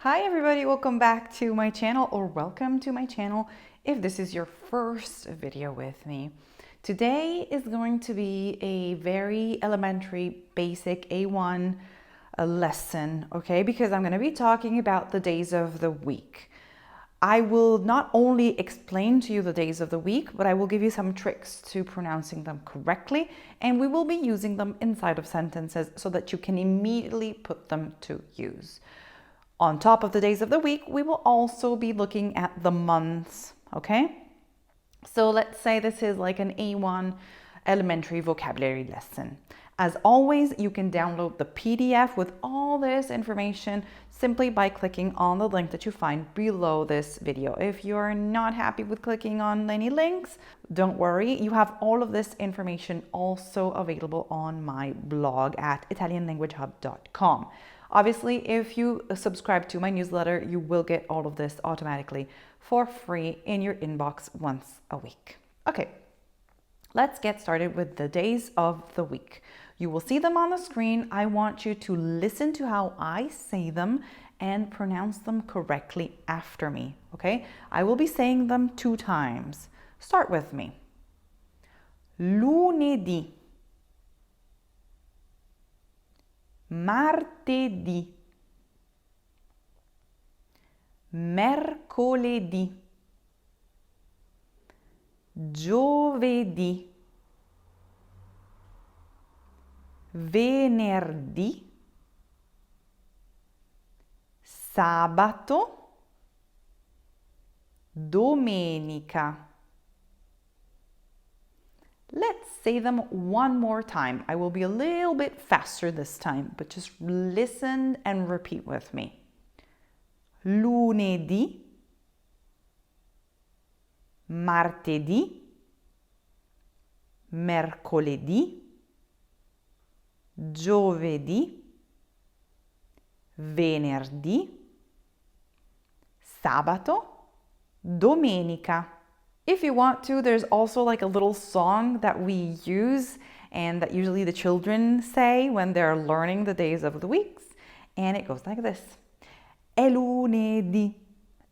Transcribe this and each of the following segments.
Hi everybody, welcome back to my channel, or welcome to my channel if this is your first video with me. Today is going to be a very elementary, basic A1 lesson, okay? Because I'm going to be talking about the days of the week. I will not only explain to you the days of the week, but I will give you some tricks to pronouncing them correctly, and we will be using them inside of sentences so that you can immediately put them to use. On top of the days of the week, we will also be looking at the months, okay? So let's say this is like an A1 elementary vocabulary lesson. As always, you can download the PDF with all this information simply by clicking on the link that you find below this video. If you're not happy with clicking on any links, don't worry. You have all of this information also available on my blog at italianlanguagehub.com. Obviously, if you subscribe to my newsletter, you will get all of this automatically for free in your inbox once a week. Okay, let's get started with the days of the week. You will see them on the screen. I want you to listen to how I say them and pronounce them correctly after me, okay? I will be saying them 2 times. Start with me. Lunedì. Martedì, mercoledì, giovedì, venerdì, sabato, domenica. Let's say them one more time. I will be a little bit faster this time, but just listen and repeat with me. Lunedì, martedì, mercoledì, giovedì, venerdì, sabato, domenica. If you want to, there's also like a little song that we use and that usually the children say when they're learning the days of the weeks. And it goes like this. È lunedì,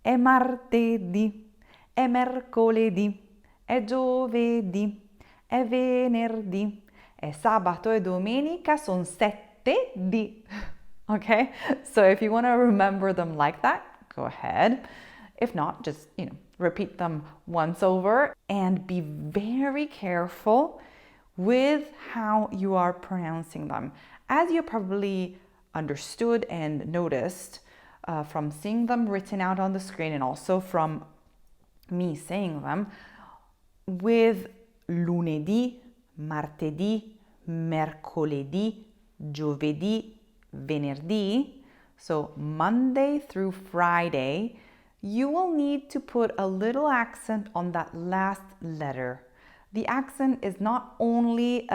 è martedì, è mercoledì, è giovedì, è venerdì, è sabato e domenica son 7 dì. Okay? So if you want to remember them like that, go ahead. If not, just, repeat them once over and be very careful with how you are pronouncing them. As you probably understood and noticed from seeing them written out on the screen and also from me saying them, with lunedì, martedì, mercoledì, giovedì, venerdì, so Monday through Friday, you will need to put a little accent on that last letter. The accent is not only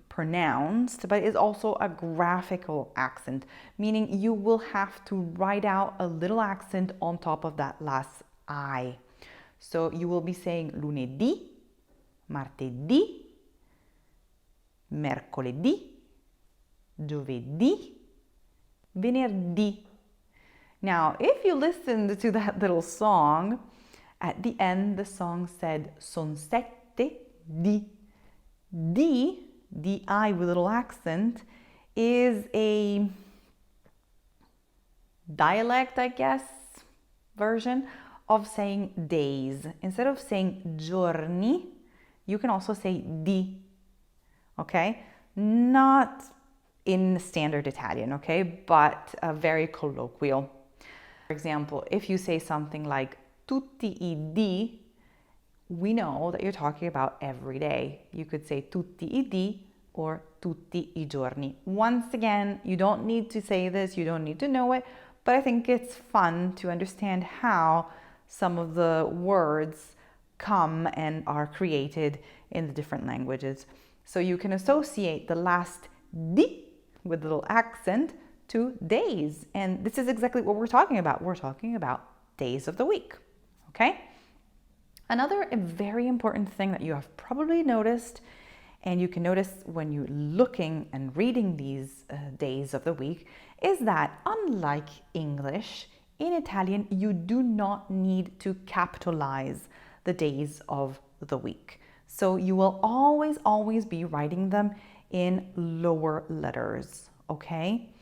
pronounced, but is also a graphical accent, meaning you will have to write out a little accent on top of that last I. So you will be saying lunedì, martedì, mercoledì, giovedì, venerdì. Now, if you listened to that little song, at the end the song said son 7 di. Di, the I with little accent, is a dialect, I guess, version of saying days. Instead of saying giorni, you can also say di, okay? Not in standard Italian, okay? But very colloquial. For example, if you say something like tutti I di, we know that you're talking about every day. You could say tutti I di or tutti I giorni. Once again, you don't need to say this, you don't need to know it, but I think it's fun to understand how some of the words come and are created in the different languages. So you can associate the last di with a little accent to days. And this is exactly what we're talking about. We're talking about days of the week, okay? Another very important thing that you have probably noticed And you can notice when you're looking and reading these days of the week is that unlike English, in Italian, you do not need to capitalize the days of the week. So you will always be writing them in lower letters, okay?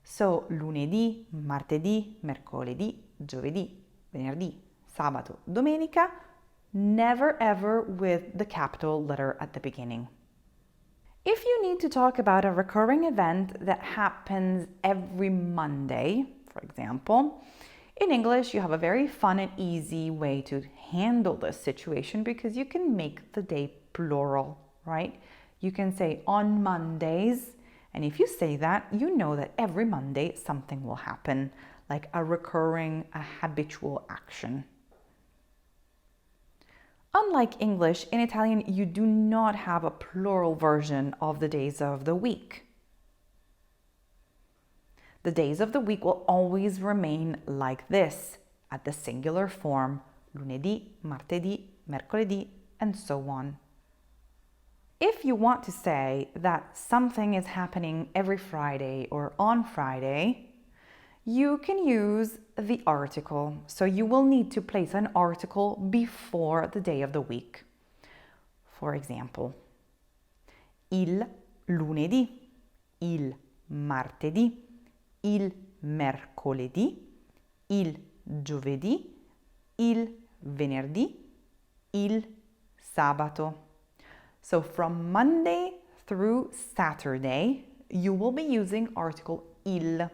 So lunedì, martedì, mercoledì, giovedì, venerdì, sabato, domenica, never ever with the capital letter at the beginning. If you need to talk about a recurring event that happens every Monday, for example, in English you have a very fun and easy way to handle this situation because you can make the day plural, right? You can say on Mondays, and if you say that, you know that every Monday something will happen, like a recurring, a habitual action. Unlike English, in Italian, you do not have a plural version of the days of the week. The days of the week will always remain like this, at the singular form, lunedì, martedì, mercoledì, and so on. If you want to say that something is happening every Friday or on Friday, you can use the article. So you will need to place an article before the day of the week. For example, il lunedì, il martedì, il mercoledì, il giovedì, il venerdì, il sabato. So from Monday through Saturday, you will be using article il.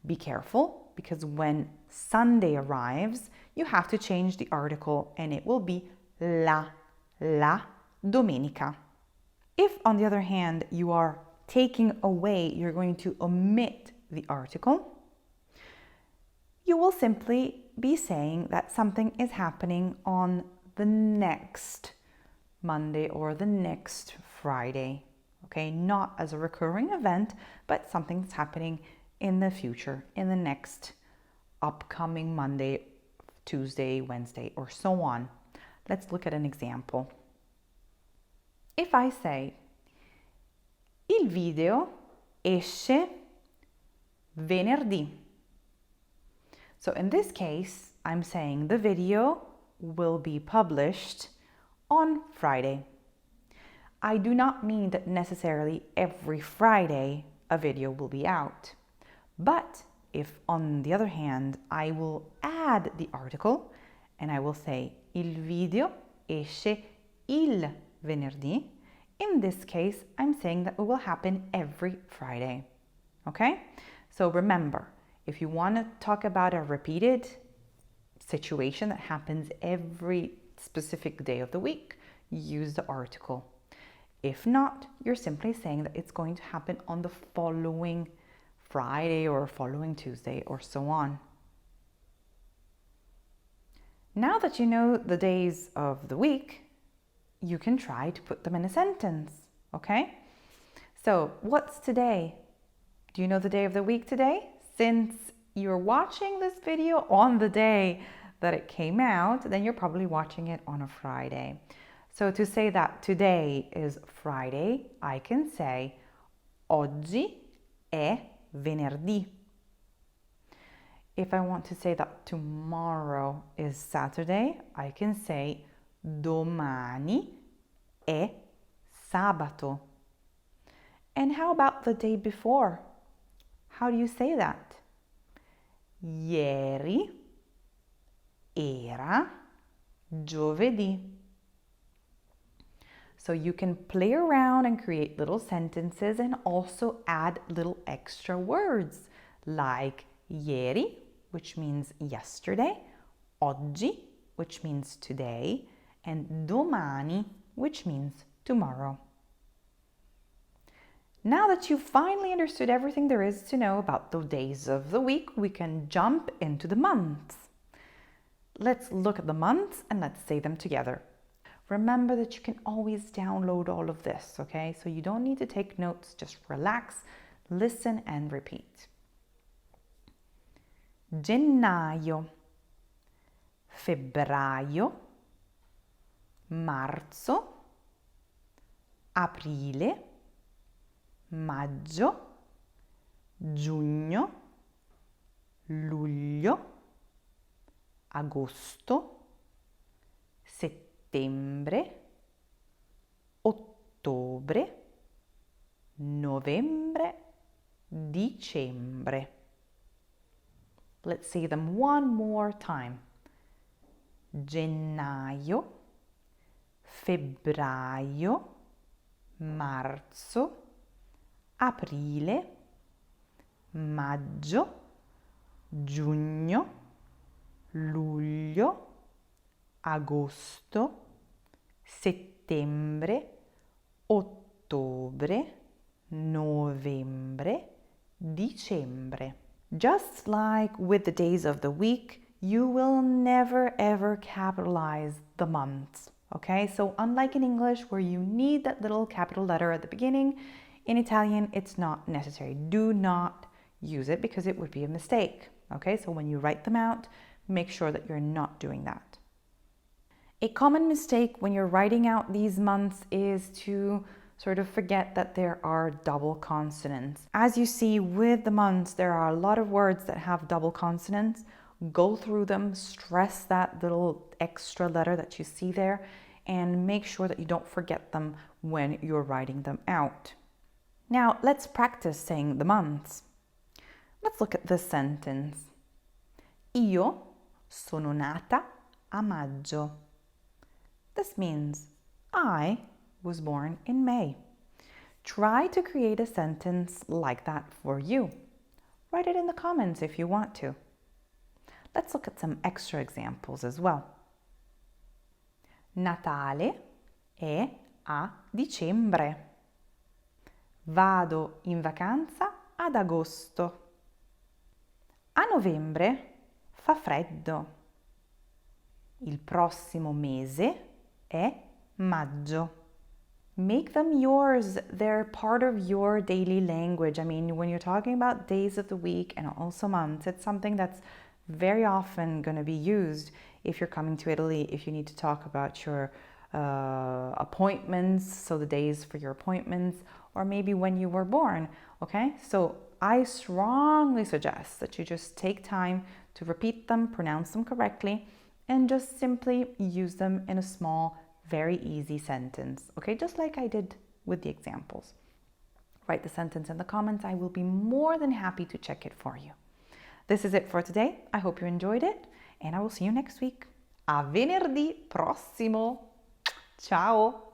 Be careful because when Sunday arrives, you have to change the article and it will be la domenica. If, on the other hand, you are taking away, you're going to omit the article, you will simply be saying that something is happening on the next Monday or the next Friday. Okay, not as a recurring event, but something that's happening in the future, in the next upcoming Monday, Tuesday, Wednesday, or so on. Let's look at an example. If I say, il video esce venerdì. So in this case, I'm saying the video will be published on Friday. I do not mean that necessarily every Friday a video will be out. But if, on the other hand, I will add the article and I will say il video esce il venerdì, in this case, I'm saying that it will happen every Friday. Okay? So remember, if you want to talk about a repeated situation that happens every specific day of the week, use the article. If not, you're simply saying that it's going to happen on the following Friday or following Tuesday or so on. Now that you know the days of the week, you can try to put them in a sentence, okay? So, what's today? Do you know the day of the week today? Since you're watching this video on the day that it came out, then you're probably watching it on a Friday. So to say that today is Friday, I can say oggi è venerdì. If I want to say that tomorrow is Saturday, I can say domani è sabato. And how about the day before? How do you say that? Ieri era giovedì. So you can play around and create little sentences and also add little extra words like ieri, which means yesterday, oggi, which means today, and domani, which means tomorrow. Now that you've finally understood everything there is to know about the days of the week, we can jump into the months. Let's look at the months and let's say them together. Remember that you can always download all of this, okay? So you don't need to take notes, just relax, listen and repeat. Gennaio, febbraio, marzo, aprile, maggio, giugno, luglio, agosto, settembre, ottobre, novembre, dicembre. Let's say them one more time. Gennaio, febbraio, marzo, aprile, maggio, giugno, luglio, agosto, settembre, ottobre, novembre, dicembre. Just like with the days of the week, you will never ever capitalize the months. Okay, so unlike in English where you need that little capital letter at the beginning, in Italian it's not necessary. Do not use it because it would be a mistake. Okay, so when you write them out, make sure that you're not doing that. A common mistake when you're writing out these months is to sort of forget that there are double consonants. As you see with the months, there are a lot of words that have double consonants. Go through them, stress that little extra letter that you see there, and make sure that you don't forget them when you're writing them out. Now, let's practice saying the months. Let's look at this sentence. Io sono nata a maggio. This means I was born in May. Try to create a sentence like that for you. Write it in the comments if you want to. Let's look at some extra examples as well. Natale è a dicembre. Vado in vacanza ad agosto. A novembre fa freddo. Il prossimo mese è maggio. Make them yours. They're part of your daily language. I mean, when you're talking about days of the week and also months, it's something that's very often going to be used if you're coming to Italy, if you need to talk about your appointments, so the days for your appointments, or maybe when you were born, okay? So I strongly suggest that you just take time to repeat them, pronounce them correctly, and just simply use them in a small, very easy sentence, okay? Just like I did with the examples. Write the sentence in the comments. I will be more than happy to check it for you. This is it for today. I hope you enjoyed it, and I will see you next week. A venerdì prossimo! Ciao!